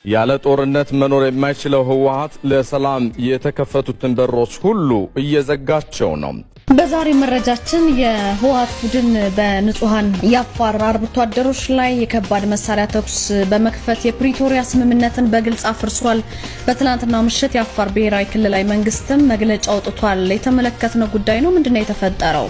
ያለ ጦርነት መኖር የማይችለው ህወሓት ለሰላም የተከፈቱትን በሮች ሁሉ እየዘጋቸው ነው። በዛሬ መረጃችን የህወሓት ቡድን በንጹሃን የአፋር አርብቶ አደሮች ላይ የከባድ መሳሪያ ተኩስ በመክፈት የፕሪቶሪያ ስምምነትን በግልጽ አፍርሷል። በትናንትናው ምሽት የአፋር ብሔራዊ ክልላዊ መንግስትም መግለጫ አውጥቷል። የተመለከትነው ጉዳይ ነው። ምንድነው የተፈጠረው?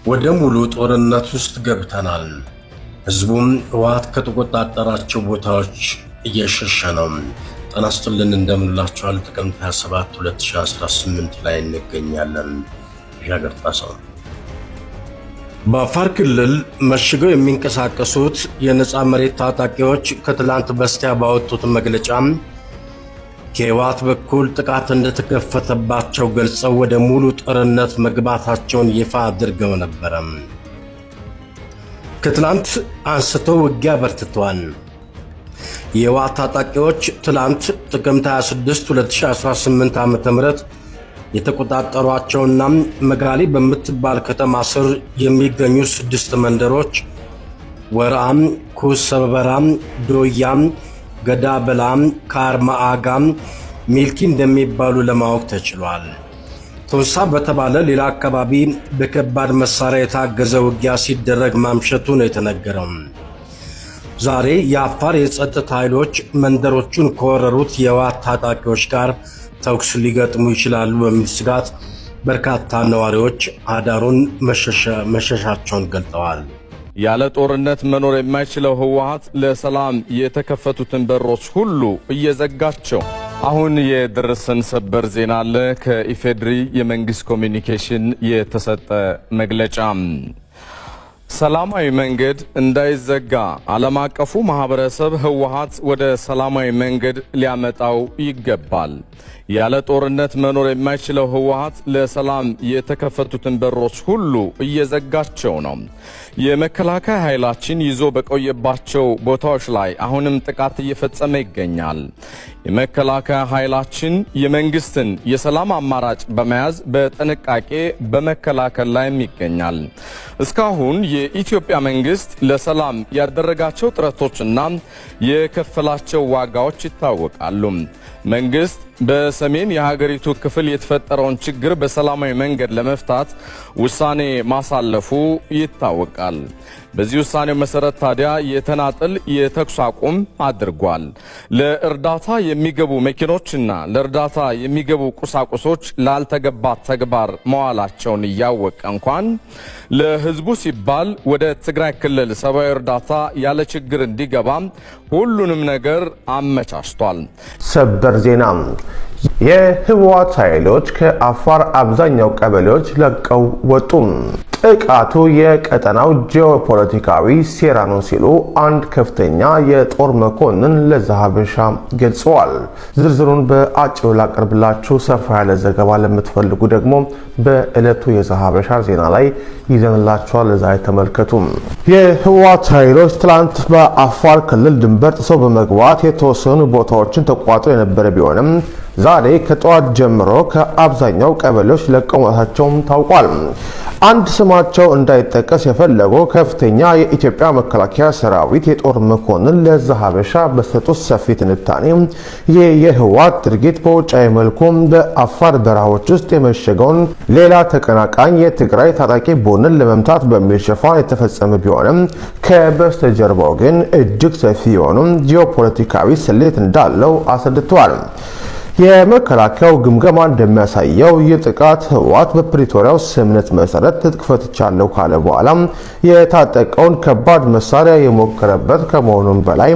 ወደ ሙሉ ጦርነት ውስጥ ገብተናል። ህዝቡም ህወሓት ከተቆጣጠራቸው ቦታዎች እየሸሸ ነው። ጤና ይስጥልን እንደምንላችኋል። ጥቅምት 27 2018 ላይ እንገኛለን። ያገርጣሰው በአፋር ክልል መሽገው የሚንቀሳቀሱት የነፃ መሬት ታጣቂዎች ከትላንት በስቲያ ባወጡት መግለጫ ከህወሓት በኩል ጥቃት እንደተከፈተባቸው ገልጸው ወደ ሙሉ ጦርነት መግባታቸውን ይፋ አድርገው ነበር። ከትላንት አንስቶ ውጊያ በርትቷል። የህወሓት ታጣቂዎች ትላንት ጥቅምት 26 2018 ዓ.ም የተቆጣጠሯቸውና መጋሊ በምትባል ከተማ ስር የሚገኙ 6 መንደሮች ወራም፣ ኩሰበራም፣ ዶያም፣ ገዳበላም፣ ካርማአጋም፣ ሚልኪ እንደሚባሉ ለማወቅ ተችሏል። ቶንሳ በተባለ ሌላ አካባቢ በከባድ መሳሪያ የታገዘ ውጊያ ሲደረግ ማምሸቱ ነው የተነገረው። ዛሬ የአፋር የጸጥታ ኃይሎች መንደሮቹን ከወረሩት የህወሓት ታጣቂዎች ጋር ተኩስ ሊገጥሙ ይችላሉ በሚል ስጋት በርካታ ነዋሪዎች አዳሩን መሸሻቸውን ገልጠዋል። ያለ ጦርነት መኖር የማይችለው ህወሓት ለሰላም የተከፈቱትን በሮች ሁሉ እየዘጋቸው። አሁን የደረሰን ሰበር ዜና አለ። ከኢፌድሪ የመንግስት ኮሚኒኬሽን የተሰጠ መግለጫ ሰላማዊ መንገድ እንዳይዘጋ ዓለም አቀፉ ማህበረሰብ ህወሓት ወደ ሰላማዊ መንገድ ሊያመጣው ይገባል። ያለ ጦርነት መኖር የማይችለው ህወሓት ለሰላም የተከፈቱትን በሮች ሁሉ እየዘጋቸው ነው። የመከላከያ ኃይላችን ይዞ በቆየባቸው ቦታዎች ላይ አሁንም ጥቃት እየፈጸመ ይገኛል። የመከላከያ ኃይላችን የመንግስትን የሰላም አማራጭ በመያዝ በጥንቃቄ በመከላከል ላይም ይገኛል። እስካሁን የኢትዮጵያ መንግስት ለሰላም ያደረጋቸው ጥረቶችና የከፈላቸው ዋጋዎች ይታወቃሉ። መንግስት በሰሜን የሀገሪቱ ክፍል የተፈጠረውን ችግር በሰላማዊ መንገድ ለመፍታት ውሳኔ ማሳለፉ ይታወቃል። በዚህ ውሳኔው መሰረት ታዲያ የተናጠል የተኩስ አቁም አድርጓል። ለእርዳታ የሚገቡ መኪኖችና ለእርዳታ የሚገቡ ቁሳቁሶች ላልተገባ ተግባር መዋላቸውን እያወቀ እንኳን ለህዝቡ ሲባል ወደ ትግራይ ክልል ሰብአዊ እርዳታ ያለ ችግር እንዲገባ ሁሉንም ነገር አመቻችቷል። ሰበር ዜና የህወሓት ኃይሎች ከአፋር አብዛኛው ቀበሌዎች ለቀው ወጡ። ጥቃቱ የቀጠናው ጂኦፖለቲካዊ ሴራ ነው ሲሉ አንድ ከፍተኛ የጦር መኮንን ለዛሀበሻ ገልጸዋል። ዝርዝሩን በአጭሩ ላቀርብላችሁ። ሰፋ ያለ ዘገባ ለምትፈልጉ ደግሞ በዕለቱ የዛሀበሻ ዜና ላይ ይዘንላችኋል። ለዛ ተመልከቱ። የህወሓት ኃይሎች ትላንት በአፋር ክልል ድንበር ጥሰው በመግባት የተወሰኑ ቦታዎችን ተቋጥረው የነበረ ቢሆንም ዛሬ ከጠዋት ጀምሮ ከአብዛኛው ቀበሌዎች ለቀው መውጣታቸውም ታውቋል። አንድ ስማቸው እንዳይጠቀስ የፈለጉ ከፍተኛ የኢትዮጵያ መከላከያ ሰራዊት የጦር መኮንን ለዛሀበሻ በሰጡት ሰፊ ትንታኔ ይህ የህወሓት ድርጊት በውጫዊ መልኩ በአፋር በረሃዎች ውስጥ የመሸገውን ሌላ ተቀናቃኝ የትግራይ ታጣቂ ቡድንን ለመምታት በሚል ሽፋን የተፈጸመ ቢሆንም ከበስተጀርባው ግን እጅግ ሰፊ የሆኑ ጂኦፖለቲካዊ ስሌት እንዳለው አስረድተዋል። የመከላከያው ግምገማ እንደሚያሳየው ይህ ጥቃት ህወሓት በፕሪቶሪያው ስምምነት መሰረት ትጥቅ ፈትቻለሁ ካለ በኋላ የታጠቀውን ከባድ መሳሪያ የሞከረበት ከመሆኑም በላይ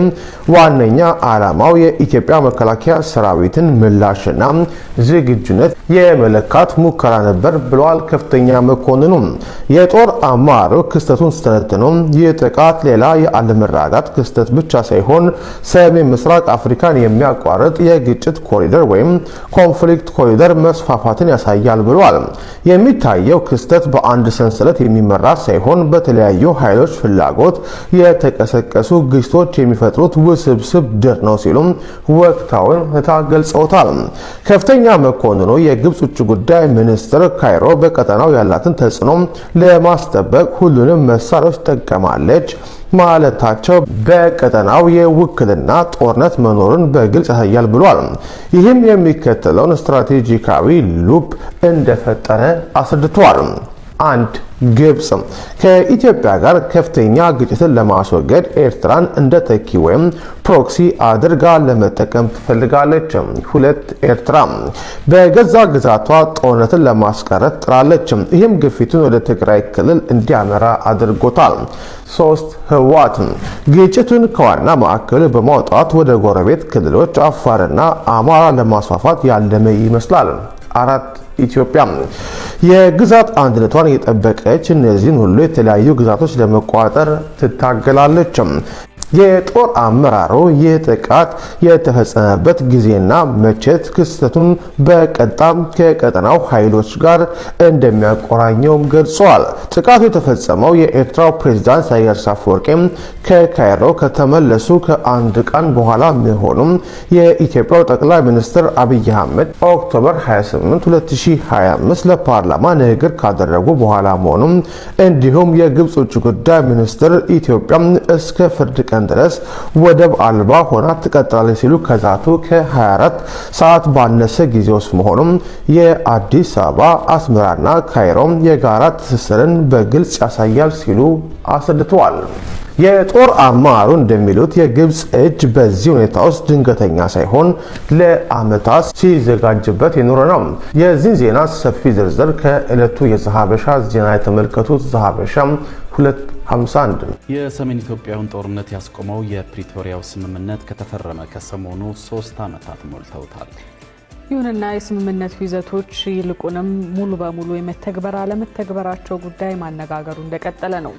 ዋነኛ ዓላማው የኢትዮጵያ መከላከያ ሰራዊትን ምላሽና ዝግጁነት የመለካት ሙከራ ነበር ብለዋል ከፍተኛ መኮንኑ። የጦር አመራሩ ክስተቱን ስተነትኖ ይህ ጥቃት ሌላ የአለመረጋጋት ክስተት ብቻ ሳይሆን ሰሜን ምስራቅ አፍሪካን የሚያቋርጥ የግጭት ኮሪደር ወይም ኮንፍሊክት ኮሪደር መስፋፋትን ያሳያል ብለዋል። የሚታየው ክስተት በአንድ ሰንሰለት የሚመራ ሳይሆን በተለያዩ ኃይሎች ፍላጎት የተቀሰቀሱ ግጭቶች የሚፈጥሩት ውስብስብ ድር ነው ሲሉም ወቅታውን ሁኔታ ገልጸውታል። ከፍተኛ መኮንኑ የግብጽ ውጭ ጉዳይ ሚኒስትር ካይሮ በቀጠናው ያላትን ተጽዕኖ ለማስጠበቅ ሁሉንም መሳሪያዎች ትጠቀማለች ማለታቸው በቀጠናው የውክልና ጦርነት መኖሩን በግልጽ ያሳያል ብሏል። ይህም የሚከተለውን ስትራቴጂካዊ ሉፕ እንደፈጠረ አስረድቷል። አንድ ግብጽ ከኢትዮጵያ ጋር ከፍተኛ ግጭትን ለማስወገድ ኤርትራን እንደ ተኪ ወይም ፕሮክሲ አድርጋ ለመጠቀም ትፈልጋለች። ሁለት ኤርትራ በገዛ ግዛቷ ጦርነትን ለማስቀረት ጥራለች። ይህም ግፊቱን ወደ ትግራይ ክልል እንዲያመራ አድርጎታል። ሶስት ህወሓት ግጭቱን ከዋና ማዕከሉ በማውጣት ወደ ጎረቤት ክልሎች አፋርና አማራ ለማስፋፋት ያለመ ይመስላል። አራት ኢትዮጵያ የግዛት አንድነቷን የጠበቀች እነዚህን ሁሉ የተለያዩ ግዛቶች ለመቆጣጠር ትታገላለች። የጦር አመራሩ ይህ ጥቃት የተፈጸመበት ጊዜና መቼት ክስተቱን በቀጣም ከቀጠናው ኃይሎች ጋር እንደሚያቆራኘውም ገልጸዋል። ጥቃቱ የተፈጸመው የኤርትራው ፕሬዝዳንት ኢሳያስ አፈወርቂ ከካይሮ ከተመለሱ ከአንድ ቀን በኋላ መሆኑም የኢትዮጵያው ጠቅላይ ሚኒስትር አብይ አህመድ ኦክቶበር 28 2025 ለፓርላማ ንግግር ካደረጉ በኋላ መሆኑም እንዲሁም የግብጽ ውጭ ጉዳይ ሚኒስትር ኢትዮጵያ እስከ ፍርድ ቀን ድረስ ወደብ አልባ ሆና ትቀጥላለች ሲሉ ከዛቱ ከ24 ሰዓት ባነሰ ጊዜ ውስጥ መሆኑም የአዲስ አበባ አስመራና ካይሮ የጋራ ትስስርን በግልጽ ያሳያል ሲሉ አስረድተዋል። የጦር አመራሩ እንደሚሉት የግብጽ እጅ በዚህ ሁኔታ ውስጥ ድንገተኛ ሳይሆን ለዓመታት ሲዘጋጅበት የኖረ ነው። የዚህ ዜና ሰፊ ዝርዝር ከዕለቱ የዛሀበሻ ዜና የተመለከቱት ዛሀበሻ 251 የሰሜን ኢትዮጵያውን ጦርነት ያስቆመው የፕሪቶሪያው ስምምነት ከተፈረመ ከሰሞኑ 3 ዓመታት ሞልተውታል። ይሁንና የስምምነቱ ይዘቶች ይልቁንም ሙሉ በሙሉ የመተግበር አለመተግበራቸው ጉዳይ ማነጋገሩ እንደቀጠለ ነው።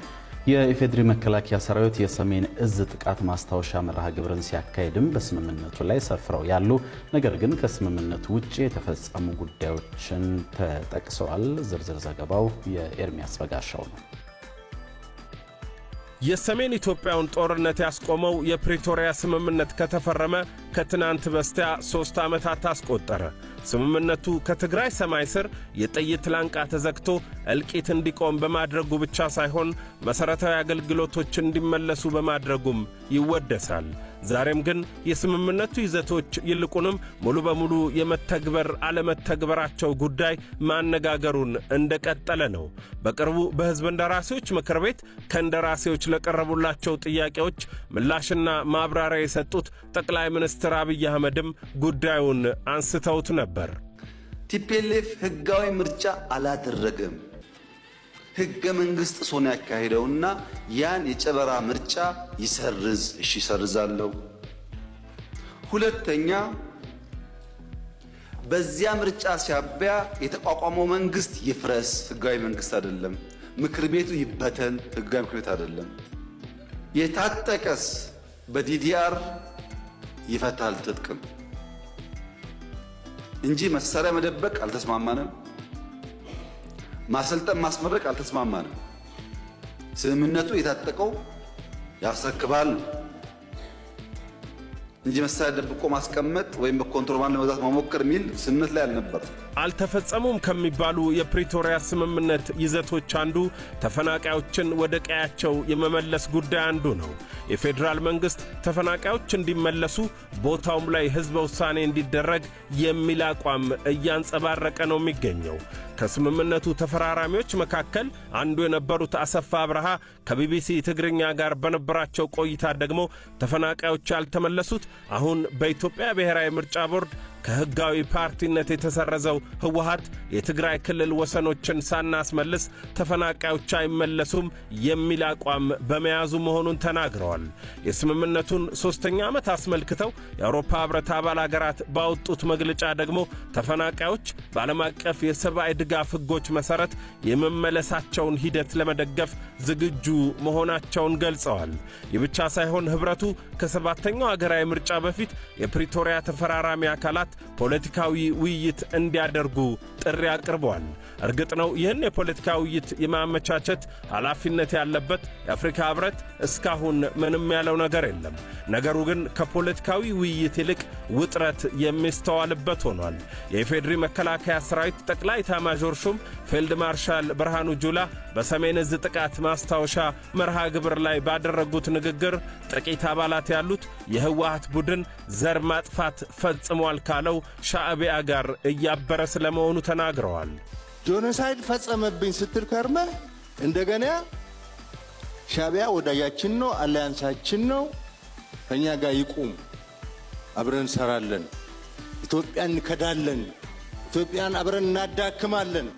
የኢፌዴሪ መከላከያ ሰራዊት የሰሜን እዝ ጥቃት ማስታወሻ መርሃ ግብርን ሲያካሄድም በስምምነቱ ላይ ሰፍረው ያሉ ነገር ግን ከስምምነቱ ውጪ የተፈጸሙ ጉዳዮችን ተጠቅሰዋል። ዝርዝር ዘገባው የኤርሚያስ በጋሻው ነው። የሰሜን ኢትዮጵያውን ጦርነት ያስቆመው የፕሪቶሪያ ስምምነት ከተፈረመ ከትናንት በስቲያ 3 ዓመታት አስቆጠረ። ስምምነቱ ከትግራይ ሰማይ ስር የጥይት ላንቃ ተዘግቶ እልቂት እንዲቆም በማድረጉ ብቻ ሳይሆን መሠረታዊ አገልግሎቶች እንዲመለሱ በማድረጉም ይወደሳል። ዛሬም ግን የስምምነቱ ይዘቶች ይልቁንም ሙሉ በሙሉ የመተግበር አለመተግበራቸው ጉዳይ ማነጋገሩን እንደቀጠለ ነው። በቅርቡ በሕዝብ እንደራሴዎች ምክር ቤት ከእንደራሴዎች ለቀረቡላቸው ጥያቄዎች ምላሽና ማብራሪያ የሰጡት ጠቅላይ ሚኒስትር አብይ አህመድም ጉዳዩን አንስተውት ነበር። ቲፒኤልኤፍ ሕጋዊ ምርጫ አላደረገም። ሕገ መንግሥት ሶን ያካሄደውና ያን የጨበራ ምርጫ ይሰርዝ። እሺ ይሰርዛለሁ። ሁለተኛ በዚያ ምርጫ ሲያበያ የተቋቋመው መንግስት ይፍረስ። ሕጋዊ መንግስት አይደለም። ምክር ቤቱ ይበተን። ሕጋዊ ምክር ቤት አይደለም። የታጠቀስ በዲዲአር ይፈታል ትጥቅም እንጂ መሳሪያ መደበቅ አልተስማማንም። ማሰልጠን ማስመረቅ አልተስማማንም። ስምምነቱ የታጠቀው ያስረክባል። እንጂ መሳሪያ ደብቆ ማስቀመጥ ወይም በኮንትሮባንድ ለመግዛት መሞከር የሚል ስምምነት ላይ አልነበረም። አልተፈጸሙም ከሚባሉ የፕሪቶሪያ ስምምነት ይዘቶች አንዱ ተፈናቃዮችን ወደ ቀያቸው የመመለስ ጉዳይ አንዱ ነው። የፌዴራል መንግስት ተፈናቃዮች እንዲመለሱ ቦታውም ላይ ህዝበ ውሳኔ እንዲደረግ የሚል አቋም እያንጸባረቀ ነው የሚገኘው። ከስምምነቱ ተፈራራሚዎች መካከል አንዱ የነበሩት አሰፋ አብርሃ ከቢቢሲ ትግርኛ ጋር በነበራቸው ቆይታ ደግሞ ተፈናቃዮች ያልተመለሱት አሁን በኢትዮጵያ ብሔራዊ ምርጫ ቦርድ ከህጋዊ ፓርቲነት የተሰረዘው ህወሓት የትግራይ ክልል ወሰኖችን ሳናስመልስ ተፈናቃዮች አይመለሱም የሚል አቋም በመያዙ መሆኑን ተናግረዋል። የስምምነቱን 3ኛ ዓመት አስመልክተው የአውሮፓ ህብረት አባል አገራት ባወጡት መግለጫ ደግሞ ተፈናቃዮች በዓለም አቀፍ የሰብአዊ ድጋፍ ህጎች መሠረት የመመለሳቸውን ሂደት ለመደገፍ ዝግጁ መሆናቸውን ገልጸዋል። ይህ ብቻ ሳይሆን ህብረቱ ከ7ኛው አገራዊ ምርጫ በፊት የፕሪቶሪያ ተፈራራሚ አካላት ፖለቲካዊ ውይይት እንዲያደርጉ ጥሪ አቅርበዋል። እርግጥ ነው ይህን የፖለቲካ ውይይት የማመቻቸት ኃላፊነት ያለበት የአፍሪካ ህብረት እስካሁን ምንም ያለው ነገር የለም። ነገሩ ግን ከፖለቲካዊ ውይይት ይልቅ ውጥረት የሚስተዋልበት ሆኗል። የኢፌዴሪ መከላከያ ሰራዊት ጠቅላይ ኤታማዦር ሹም ፊልድ ማርሻል ብርሃኑ ጁላ በሰሜን ዕዝ ጥቃት ማስታወሻ መርሃ ግብር ላይ ባደረጉት ንግግር ጥቂት አባላት ያሉት የህወሓት ቡድን ዘር ማጥፋት ፈጽሟል ካለው ሻዕቢያ ጋር እያበረ ስለመሆኑ ተናግረዋል። ጆኖሳይድ ፈጸመብኝ ስትል ከርመ እንደገና ሻዕቢያ ወዳጃችን ነው፣ አላያንሳችን ነው፣ ከኛ ጋር ይቁም፣ አብረን እንሰራለን፣ ኢትዮጵያን እንከዳለን፣ ኢትዮጵያን አብረን እናዳክማለን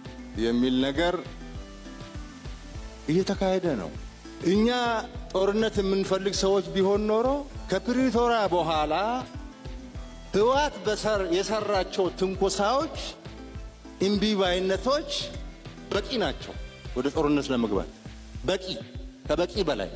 የሚል ነገር እየተካሄደ ነው። እኛ ጦርነት የምንፈልግ ሰዎች ቢሆን ኖሮ ከፕሪቶሪያ በኋላ ህወሓት የሰራቸው ትንኮሳዎች፣ እምቢባይነቶች በቂ ናቸው ወደ ጦርነት ለመግባት በቂ፣ ከበቂ በላይ።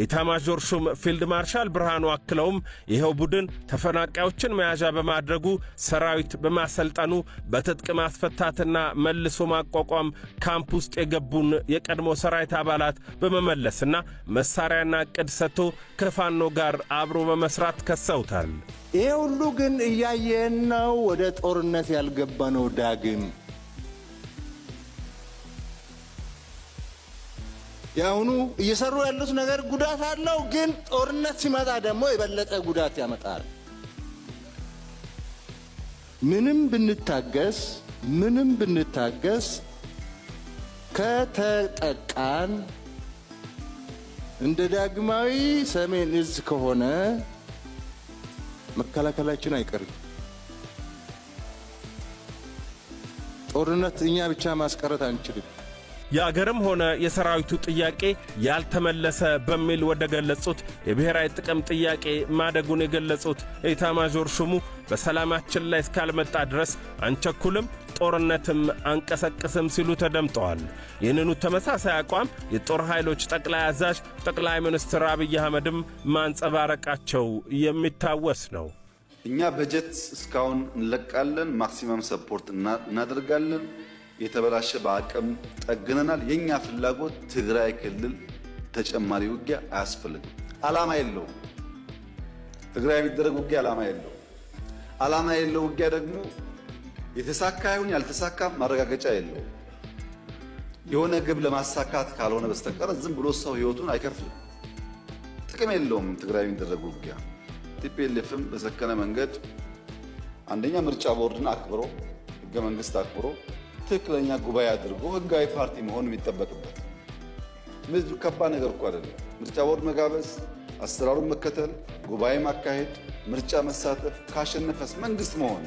ኤታማዦር ሹም ፊልድ ማርሻል ብርሃኑ አክለውም ይኸው ቡድን ተፈናቃዮችን መያዣ በማድረጉ ሰራዊት በማሰልጠኑ በትጥቅ ማስፈታትና መልሶ ማቋቋም ካምፕ ውስጥ የገቡን የቀድሞ ሰራዊት አባላት በመመለስና መሳሪያና ዕቅድ ሰጥቶ ከፋኖ ጋር አብሮ በመስራት ከሰውታል። ይሄ ሁሉ ግን እያየን ነው ወደ ጦርነት ያልገባነው ዳግም። ያሁኑ እየሰሩ ያሉት ነገር ጉዳት አለው፣ ግን ጦርነት ሲመጣ ደግሞ የበለጠ ጉዳት ያመጣል። ምንም ብንታገስ ከተጠቃን እንደ ዳግማዊ ሰሜን ዕዝ ከሆነ መከላከላችን አይቀርም። ጦርነት እኛ ብቻ ማስቀረት አንችልም። የአገርም ሆነ የሰራዊቱ ጥያቄ ያልተመለሰ በሚል ወደ ገለጹት የብሔራዊ ጥቅም ጥያቄ ማደጉን የገለጹት ኤታማዦር ሹሙ በሰላማችን ላይ እስካልመጣ ድረስ አንቸኩልም፣ ጦርነትም አንቀሰቅስም ሲሉ ተደምጠዋል። ይህንኑ ተመሳሳይ አቋም የጦር ኃይሎች ጠቅላይ አዛዥ ጠቅላይ ሚኒስትር አብይ አህመድም ማንጸባረቃቸው የሚታወስ ነው። እኛ በጀት እስካሁን እንለቃለን፣ ማክሲመም ሰፖርት እናደርጋለን፣ የተበላሸ በአቅም ጠግነናል። የኛ ፍላጎት ትግራይ ክልል ተጨማሪ ውጊያ አያስፈልግም። ዓላማ የለውም። ትግራይ የሚደረግ ውጊያ ዓላማ የለውም። ዓላማ የለው ውጊያ ደግሞ የተሳካ ይሁን ያልተሳካ ማረጋገጫ የለውም። የሆነ ግብ ለማሳካት ካልሆነ በስተቀር ዝም ብሎ ሰው ህይወቱን አይከፍልም። ጥቅም የለውም። ትግራይ የሚደረግ ውጊያ ቲፒኤልኤፍም በሰከነ መንገድ አንደኛ ምርጫ ቦርድን አክብሮ ህገ መንግስት አክብሮ ትክክለኛ ጉባኤ አድርጎ ህጋዊ ፓርቲ መሆን የሚጠበቅበት ምንም ከባድ ነገር እኮ አይደለም። ምርጫ ቦርድ መጋበዝ፣ አሰራሩን መከተል፣ ጉባኤ ማካሄድ፣ ምርጫ መሳተፍ፣ ካሸነፈስ መንግስት መሆን